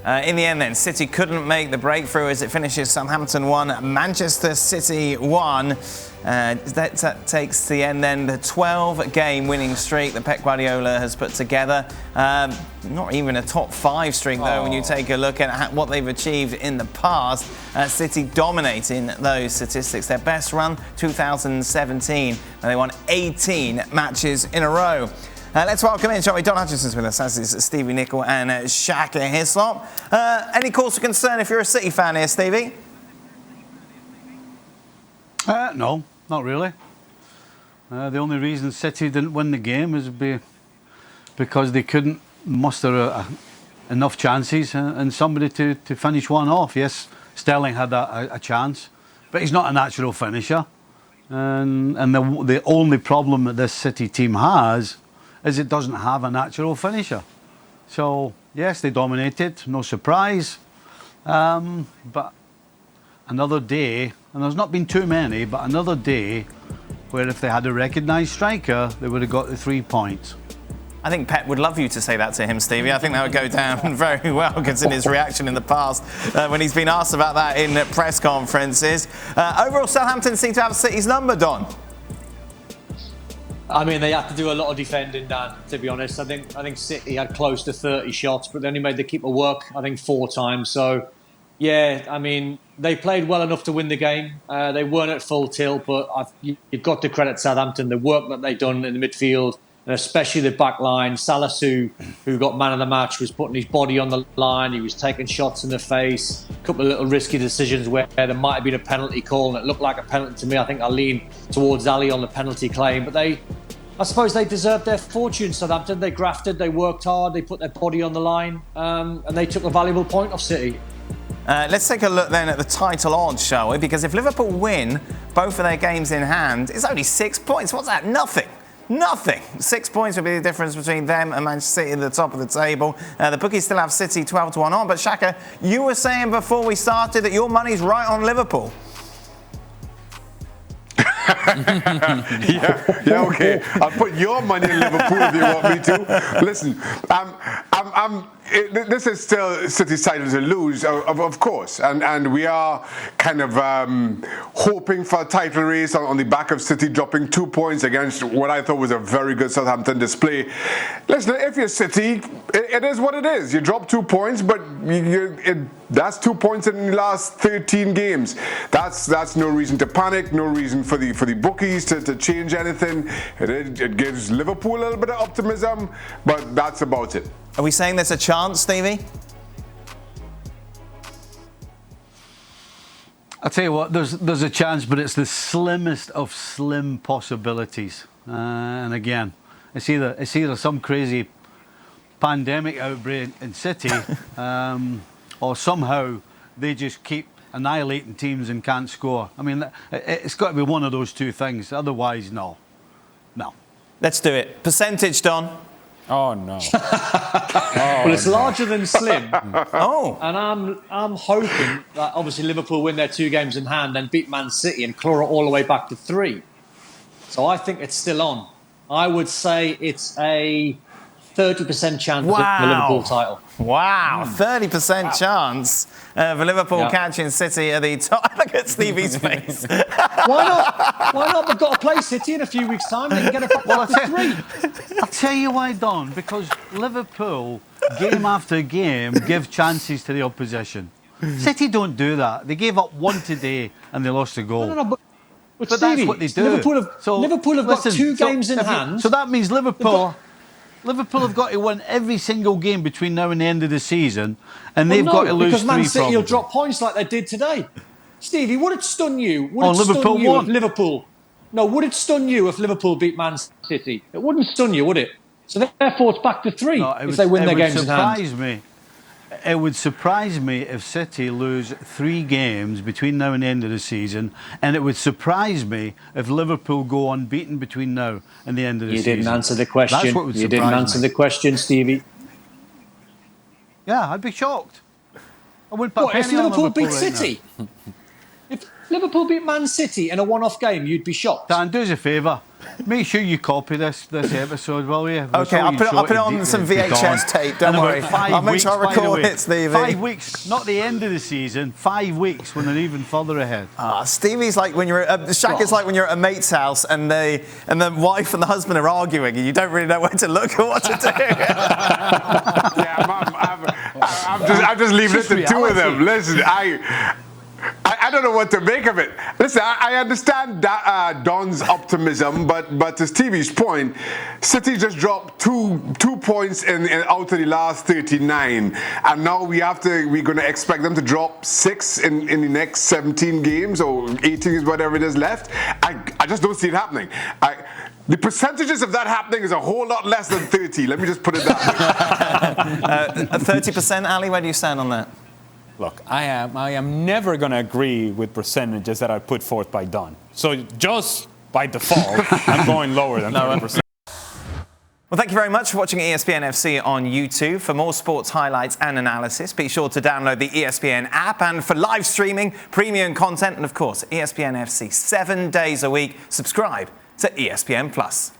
In the end then, City couldn't make the breakthrough as it finishes Southampton 1, Manchester City 1. That takes to the end then the 12-game winning streak that Pep Guardiola has put together. Not even a top 5 streak though when you take a look at what they've achieved in the past. City dominating those statistics. Their best run, 2017, and they won 18 matches in a row. Let's welcome in, shall we? Don Hutchison's with us, as is Stevie Nicol and Shaka Hislop. Any cause for concern if you're a City fan here, Stevie? No, not really. The only reason City didn't win the game is because they couldn't muster enough chances and somebody to finish one off. Yes, Sterling had a chance, but he's not a natural finisher. And the only problem that this City team has is it doesn't have a natural finisher. So, yes, they dominated, no surprise. But another day, and there's not been too many, but another day where if they had a recognised striker, they would have got the 3 points. I think Pep would love you to say that to him, Stevie. I think that would go down very well, considering his reaction in the past when he's been asked about that in press conferences. Overall, Southampton seem to have City's number, Don. I mean, they had to do a lot of defending, Dan, to be honest. I think City had close to 30 shots, but they only made the keeper work, I think, 4 times. So, yeah, I mean, they played well enough to win the game. They weren't at full tilt, but you've got to credit Southampton, the work that they've done in the midfield, and especially the back line. Salisu, who got man of the match, was putting his body on the line. He was taking shots in the face. A couple of little risky decisions where there might have been a penalty call, and it looked like a penalty to me. I think I lean towards Ali on the penalty claim. But I suppose they deserved their fortune, Southampton. They grafted, they worked hard, they put their body on the line, and they took a valuable point off City. Let's take a look then at the title odds, shall we? Because if Liverpool win both of their games in hand, it's only 6 points. What's that? Nothing. Nothing. 6 points would be the difference between them and Manchester City at the top of the table. The bookies still have City 12-1 on. But Shaka, you were saying before we started that your money's right on Liverpool. yeah, okay. I'll put your money in Liverpool if you want me to. Listen, this is still City's title to lose, of course, and we are kind of hoping for a title race on the back of City dropping 2 points against what I thought was a very good Southampton display. Listen, if you're City, it is what it is. You drop 2 points, but that's 2 points in the last 13 games. That's no reason to panic, no reason for the bookies to change anything. It gives Liverpool a little bit of optimism, but that's about it. Are we saying there's a chance, Stevie? I'll tell you what, there's a chance, but it's the slimmest of slim possibilities. And again, it's either some crazy pandemic outbreak in City, or somehow they just keep annihilating teams and can't score. I mean, it's got to be one of those two things. Otherwise, no. Let's do it. Percentage, Don. Oh no! Well, it's larger than slim. Oh, and I'm hoping that obviously Liverpool win their 2 games in hand and beat Man City and claw it all the way back to 3. So I think it's still on. I would say it's a 30% chance for the Liverpool title. Wow, 30% chance for Liverpool catching City at the top. Look at Stevie's face. Why not? Why not? They've got to play City in a few weeks' time. They can get it back to 3. I'll tell you why, Don. Because Liverpool, game after game, give chances to the opposition. City don't do that. They gave up 1 today and they lost a goal. But Stevie, that's what they do. Liverpool have got 2 games in hand. So that means Liverpool have got to win every single game between now and the end of the season, and they've got to lose 3 because Man City probably. will drop points like they did today. Stevie, would it stun you? Would it stun you if Liverpool beat Man City? It wouldn't stun you, would it? So therefore, it's back to 3 if they win their games in hand. It would surprise me if City lose 3 games between now and the end of the season, and it would surprise me if Liverpool go unbeaten between now and the end of the season. You didn't answer the question. That's what would you didn't answer the question, Stevie. Yeah, I'd be shocked. I wouldn't put a penny if Liverpool on beat right City? If Liverpool beat Man City in a one-off game, you'd be shocked. Dan, do us a favour. Make sure you copy this episode, will you? Okay, I'll put it on some VHS tape. Don't worry. I'll make sure I record it, Stevie. 5 weeks, not the end of the season. 5 weeks when they're even further ahead. Stevie's like when you're Shaq is like when you're at a mate's house and the wife and the husband are arguing and you don't really know where to look or what to do. I'm just leaving it to the two of them. Listen, I don't know what to make of it. Listen, I understand Don's optimism, but to Stevie's point, City just dropped two points in out of the last 39, and now we're going to expect them to drop 6 in the next 17 games or 18, whatever it is left. I just don't see it happening. The percentages of that happening is a whole lot less than 30. Let me just put it that way. 30%, Ali, where do you stand on that? Look, I am never going to agree with percentages that are put forth by Don. So just by default, I'm going lower than 30%. Well, thank you very much for watching ESPN FC on YouTube. For more sports highlights and analysis, be sure to download the ESPN app. And for live streaming, premium content, and of course, ESPN FC 7 days a week, subscribe to ESPN+.